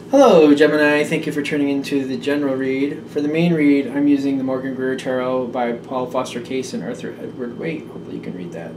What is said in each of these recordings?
Hello, Gemini. Thank you for tuning into the general read. For the main read, I'm using the Morgan Greer Tarot by Paul Foster Case and Arthur Edward Waite. Hopefully you can read that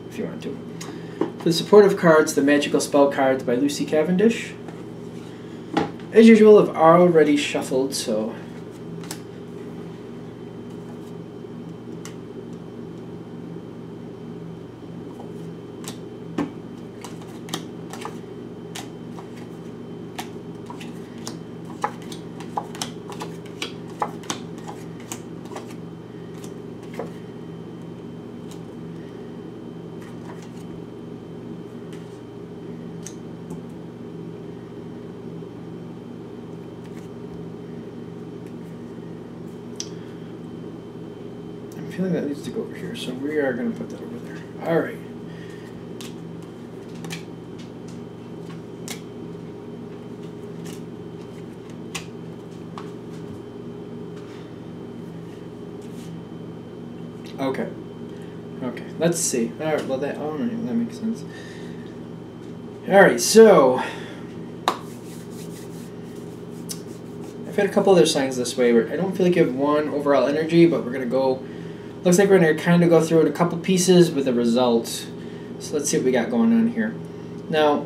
if you want to. For the supportive cards, the Magical Spell cards by Lucy Cavendish. As usual, I've already shuffled, so... I feel like that needs to go over here, so we are going to put that over there. All right. Okay. Okay. Let's see. All right. Well, that makes sense. All right. So I've had a couple other signs this way where I don't feel like you have one overall energy, but we're gonna go. Looks like we're going to kind of go through it a couple pieces with a result. So let's see what we got going on here. Now,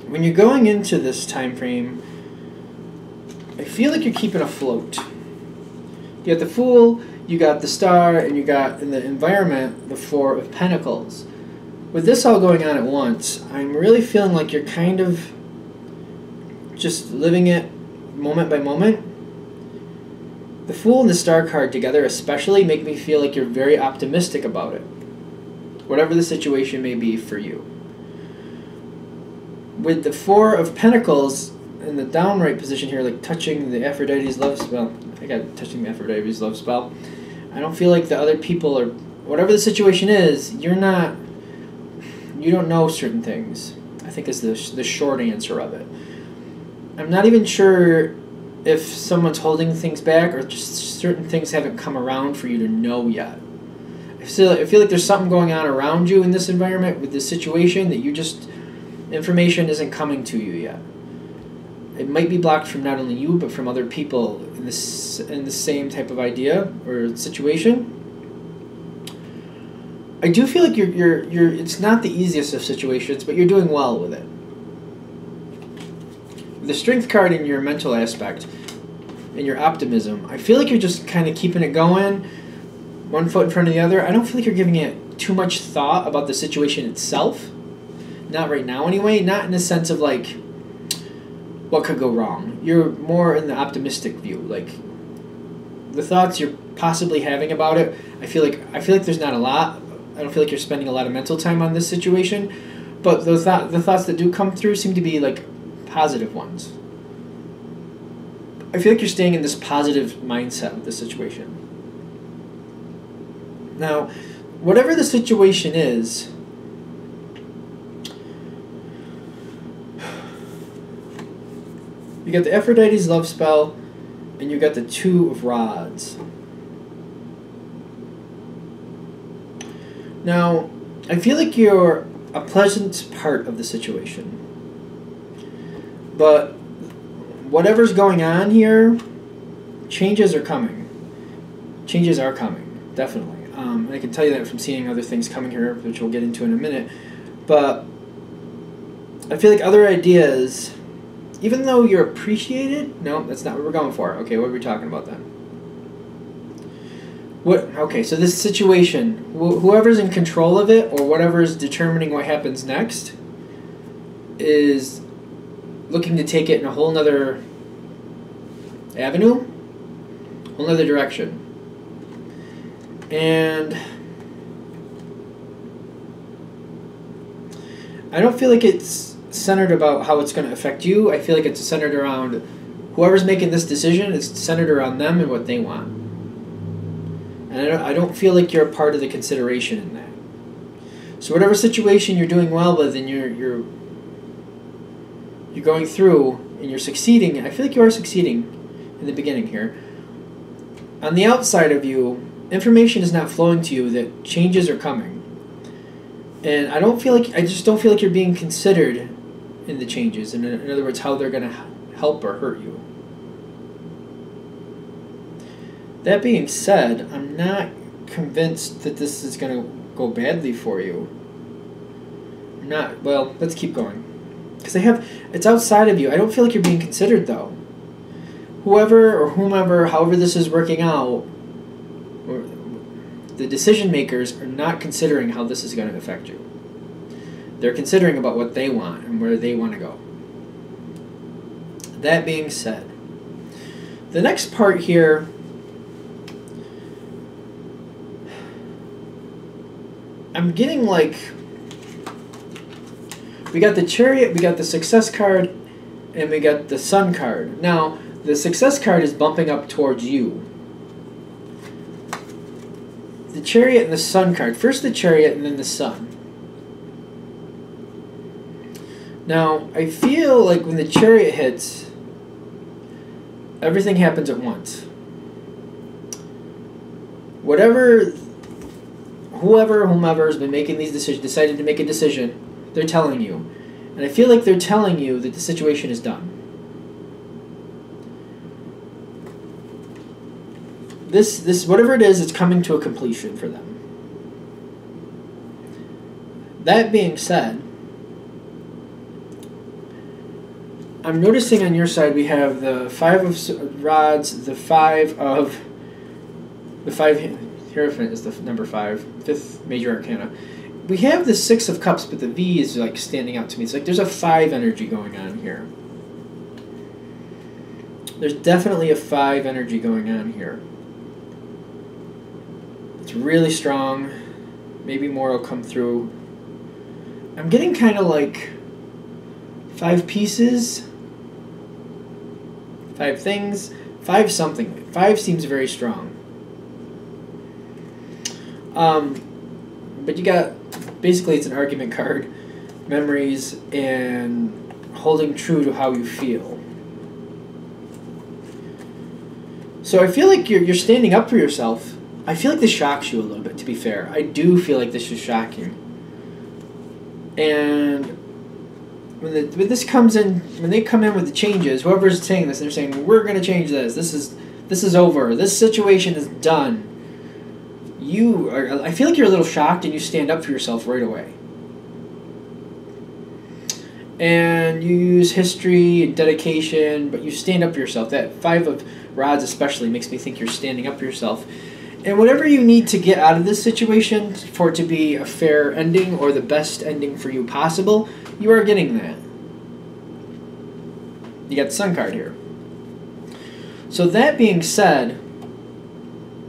when you're going into this time frame, I feel like you're keeping afloat. You got the Fool, you got the Star, and you got in the environment the Four of Pentacles. With this all going on at once, I'm really feeling like you're kind of just living it moment by moment. The Fool and the Star card together especially make me feel like you're very optimistic about it, whatever the situation may be for you. With the Four of Pentacles in the downright position here, like touching the Aphrodite's love spell, I got touching the Aphrodite's love spell, I don't feel like the other people are, whatever the situation is, you don't know certain things, I think is the short answer of it. I'm not even sure if someone's holding things back or just certain things haven't come around for you to know yet. I feel like there's something going on around you in this environment with this situation that information isn't coming to you yet. It might be blocked from not only you but from other people in the same type of idea or situation. I do feel like it's not the easiest of situations, but you're doing well with it. The Strength card in your mental aspect and your optimism, I feel like you're just kind of keeping it going, one foot in front of the other. I don't feel like you're giving it too much thought about the situation itself. Not right now anyway, not in the sense of like, what could go wrong. You're more in the optimistic view. Like, the thoughts you're possibly having about it, I feel like there's not a lot. I don't feel like you're spending a lot of mental time on this situation, but the thoughts that do come through seem to be like positive ones. I feel like you're staying in this positive mindset with the situation. Now, whatever the situation is, you got the Aphrodite's love spell, and you got the Two of Rods. Now, I feel like you're a pleasant part of the situation. But whatever's going on here, changes are coming. Changes are coming, definitely. And I can tell you that from seeing other things coming here, which we'll get into in a minute. But I feel like other ideas, even though you're appreciated, no, that's not what we're going for. Okay, what are we talking about then? Okay, so this situation, whoever's in control of it, or whatever's determining what happens next, is looking to take it in a whole nother avenue, whole nother direction. And I don't feel like it's centered about how it's going to affect you. I feel like it's centered around whoever's making this decision, it's centered around them and what they want. And I don't feel like you're a part of the consideration in that. So whatever situation you're doing well with and you're going through and you're succeeding, I feel like you are succeeding in the beginning here. On the outside of you, information is not flowing to you that changes are coming. And I just don't feel like you're being considered in the changes. In other words, how they're going to help or hurt you. That being said, I'm not convinced that this is going to go badly for you. I'm not. Well, let's keep going. Because it's outside of you. I don't feel like you're being considered, though. Whoever or whomever, however this is working out, the decision makers are not considering how this is going to affect you. They're considering about what they want and where they want to go. That being said, the next part here, I'm getting like, we got the Chariot, we got the Success card, and we got the Sun card. Now, the Success card is bumping up towards you. The Chariot and the Sun card. First the Chariot and then the Sun. Now, I feel like when the Chariot hits, everything happens at once. Whomever has been making these decisions, decided to make a decision, they're telling you. And I feel like they're telling you that the situation is done. This whatever it is, it's coming to a completion for them. That being said, I'm noticing on your side we have the Five of Rods, the Hierophant is the number 5, 5th major arcana. We have the 6 of Cups, but the V is like standing out to me. It's like there's a 5 energy going on here. There's definitely a 5 energy going on here. It's really strong. Maybe more will come through. I'm getting kind of like 5 pieces, 5 things, 5 something. 5 seems very strong. But you got, basically it's an argument card, memories, and holding true to how you feel. So I feel like you're standing up for yourself. I feel like this shocks you a little bit, to be fair. I do feel like this is shocking. And when this comes in, when they come in with the changes, whoever's saying this, they're saying, we're going to change this. This is over. This situation is done. I feel like you're a little shocked and you stand up for yourself right away. And you use history and dedication, but you stand up for yourself. That 5 of Rods especially makes me think you're standing up for yourself. And whatever you need to get out of this situation for it to be a fair ending or the best ending for you possible, you are getting that. You got the Sun card here. So that being said,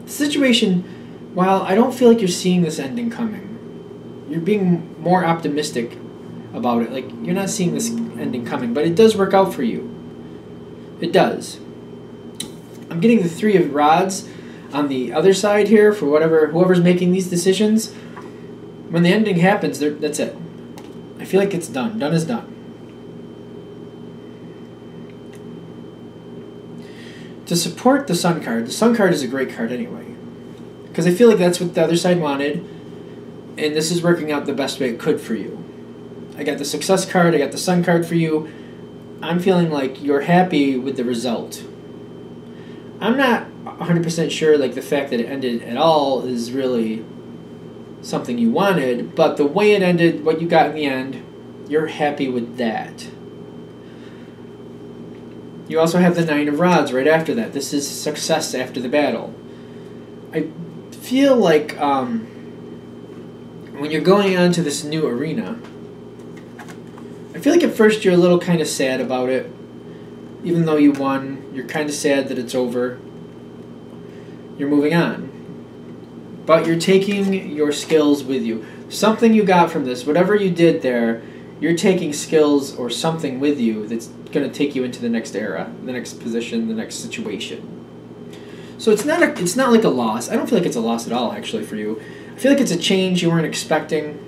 the situation, while I don't feel like you're seeing this ending coming, you're being more optimistic about it. Like, you're not seeing this ending coming, but it does work out for you. It does. I'm getting the 3 of Rods on the other side here for whoever's making these decisions. When the ending happens, that's it. I feel like it's done. Done is done. To support the Sun card is a great card anyway. Because I feel like that's what the other side wanted, and this is working out the best way it could for you. I got the Success card, I got the Sun card for you. I'm feeling like you're happy with the result. I'm not 100% sure like the fact that it ended at all is really something you wanted, but the way it ended, what you got in the end, you're happy with that. You also have the 9 of Rods right after that. This is success after the battle. I feel like when you're going on to this new arena, I feel like at first you're a little kind of sad about it. Even though you won, you're kind of sad that it's over. You're moving on. But you're taking your skills with you. Something you got from this, whatever you did there, you're taking skills or something with you that's going to take you into the next era, the next position, the next situation. So it's not like a loss. I don't feel like it's a loss at all, actually, for you. I feel like it's a change you weren't expecting.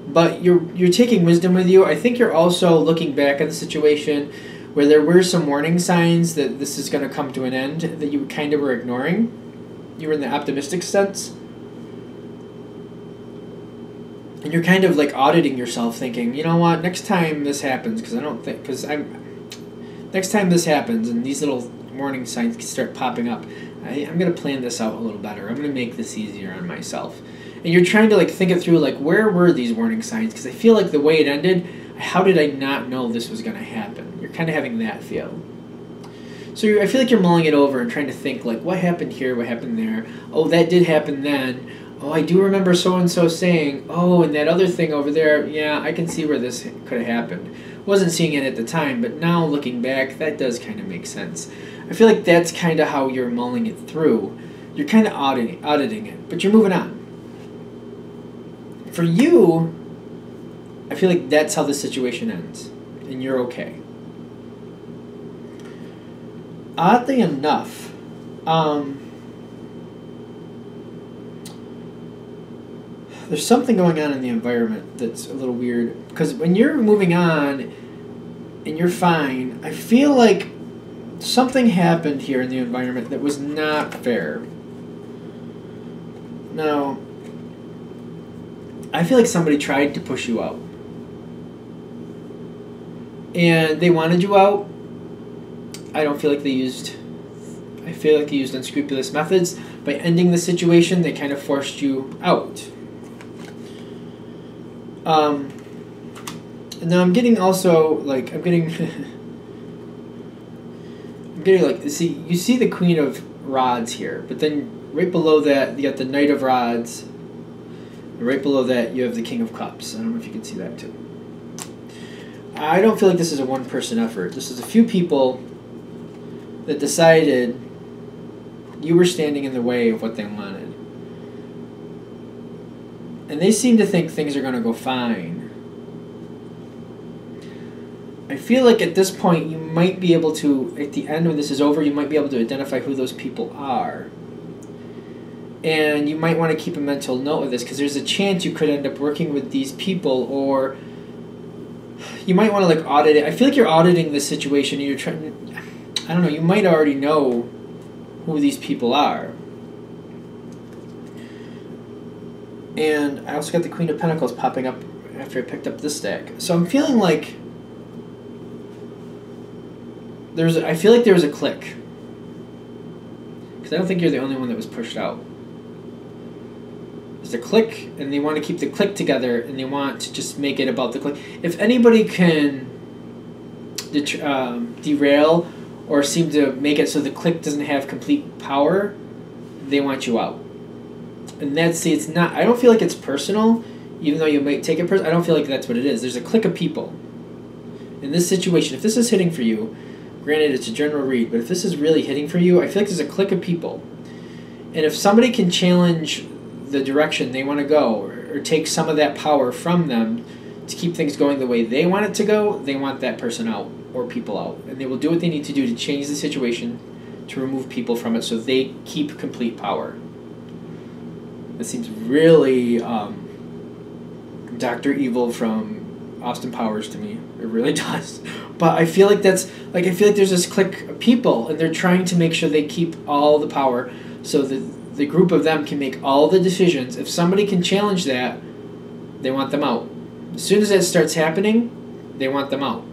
But you're taking wisdom with you. I think you're also looking back at the situation where there were some warning signs that this is going to come to an end that you kind of were ignoring. You were in the optimistic sense. And you're kind of like auditing yourself, thinking, you know what, next time this happens, next time this happens and these little warning signs start popping up, I'm going to plan this out a little better. I'm going to make this easier on myself. And you're trying to like think it through, like, where were these warning signs? Because I feel like the way it ended, how did I not know this was going to happen? You're kind of having that feel. So I feel like you're mulling it over and trying to think, like, what happened here, what happened there? Oh, that did happen then. Oh, I do remember so-and-so saying, oh, and that other thing over there, yeah, I can see where this could have happened. Wasn't seeing it at the time, but now looking back, that does kind of make sense. I feel like that's kind of how you're mulling it through. You're kind of auditing it, but you're moving on. For you, I feel like that's how the situation ends, and you're okay. Oddly enough, there's something going on in the environment that's a little weird. Because when you're moving on and you're fine, I feel like something happened here in the environment that was not fair. Now, I feel like somebody tried to push you out. And they wanted you out. I don't feel like they used... I feel like they used unscrupulous methods. By ending the situation, they kind of forced you out. And now I'm getting also, like, I'm getting like, you see the Queen of Rods here, but then right below that, you got the Knight of Rods, and right below that, you have the King of Cups. I don't know if you can see that too. I don't feel like this is a one-person effort. This is a few people that decided you were standing in the way of what they wanted. And they seem to think things are going to go fine. I feel like at this point you might be able to, at the end when this is over, you might be able to identify who those people are. And you might want to keep a mental note of this, because there's a chance you could end up working with these people, or you might want to like audit it. I feel like you're auditing the situation and you're trying, I don't know, you might already know who these people are. And I also got the Queen of Pentacles popping up after I picked up this stack. So I'm feeling like I feel like there was a clique. Because I don't think you're the only one that was pushed out. There's a clique, and they want to keep the clique together, and they want to just make it about the clique. If anybody can derail or seem to make it so the clique doesn't have complete power, they want you out. And it's not, I don't feel like it's personal, even though you might take it personal. I don't feel like that's what it is. There's a clique of people. In this situation, if this is hitting for you, granted it's a general read, but if this is really hitting for you, I feel like there's a clique of people. And if somebody can challenge the direction they want to go, or take some of that power from them to keep things going the way they want it to go, they want that person out, or people out. And they will do what they need to do to change the situation, to remove people from it so they keep complete power. That seems really Dr. Evil from Austin Powers to me. It really does. But I feel like there's this clique of people, and they're trying to make sure they keep all the power so that the group of them can make all the decisions. If somebody can challenge that, they want them out. As soon as that starts happening, they want them out.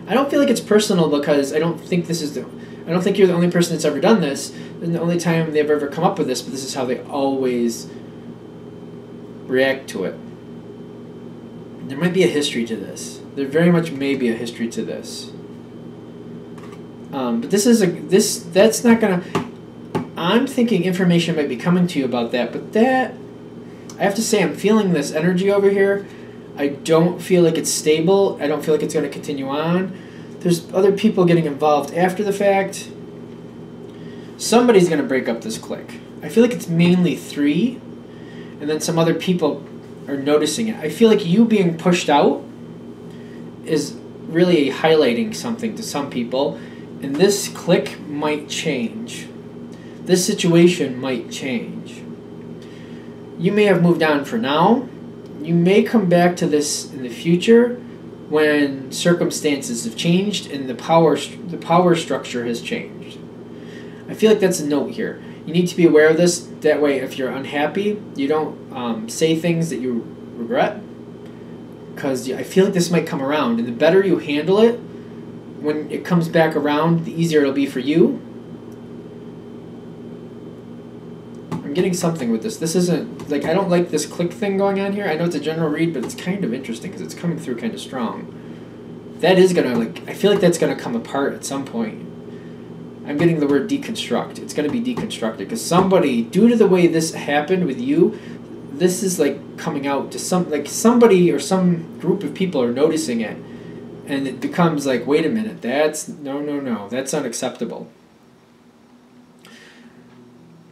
I don't feel like it's personal, because I don't think you're the only person that's ever done this, and the only time they've ever come up with this, but this is how they always react to it. There might be a history to this. There very much may be a history to this. But that's not gonna, I'm thinking information might be coming to you about that, but that, I have to say, I'm feeling this energy over here. I don't feel like it's stable. I don't feel like it's going to continue on. There's other people getting involved after the fact. Somebody's going to break up this clique. I feel like it's mainly 3, and then some other people are noticing it. I feel like you being pushed out is really highlighting something to some people, and this clique might change. This situation might change. You may have moved on for now. You may come back to this in the future when circumstances have changed and the power structure has changed. I feel like that's a note here. You need to be aware of this. that way, if you're unhappy, you don't say things that you regret, because I feel like this might come around, and the better you handle it, when it comes back around, the easier it'll be for you. I'm getting something with this. This isn't, like, I don't like this click thing going on here. I know it's a general read, but it's kind of interesting because it's coming through kind of strong. That is going to, like, I feel like that's going to come apart at some point. I'm getting the word deconstruct. It's going to be deconstructed because somebody, due to the way this happened with you, this is like coming out to somebody or some group of people are noticing it, and it becomes like, wait a minute, that's no, that's unacceptable.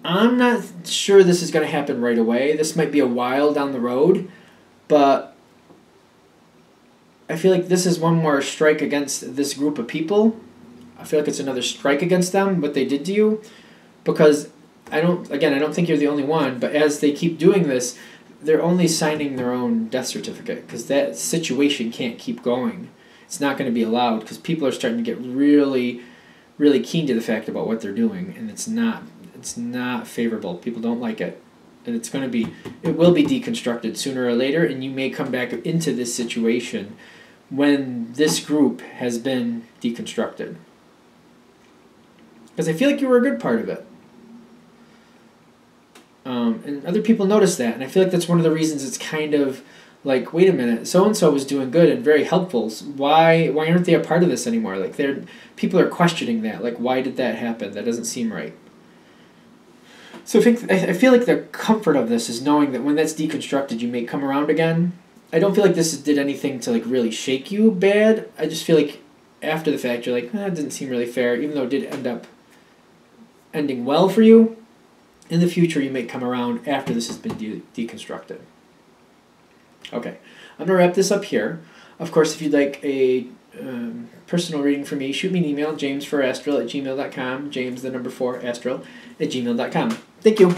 I'm not sure this is going to happen right away. This might be a while down the road, but I feel like this is one more strike against this group of people. I feel like it's another strike against them, what they did to you, because I don't think you're the only one, but as they keep doing this, they're only signing their own death certificate, because that situation can't keep going. It's not going to be allowed, because people are starting to get really, really keen to the fact about what they're doing, and it's not favorable. People don't like it, and it will be deconstructed sooner or later, and you may come back into this situation when this group has been deconstructed. Because I feel like you were a good part of it. And other people notice that, and I feel like that's one of the reasons it's kind of like, wait a minute, so-and-so was doing good and very helpful. Why aren't they a part of this anymore? Like, people are questioning that. Like, why did that happen? That doesn't seem right. So I feel like the comfort of this is knowing that when that's deconstructed, you may come around again. I don't feel like this did anything to like really shake you bad. I just feel like after the fact, you're like, it didn't seem really fair, even though it did end up ending well for you. In the future, you may come around after this has been deconstructed. Okay, I'm going to wrap this up here. Of course, if you'd like a personal reading from me, shoot me an email, jamesforastral@gmail.com, james4astral@gmail.com. Thank you.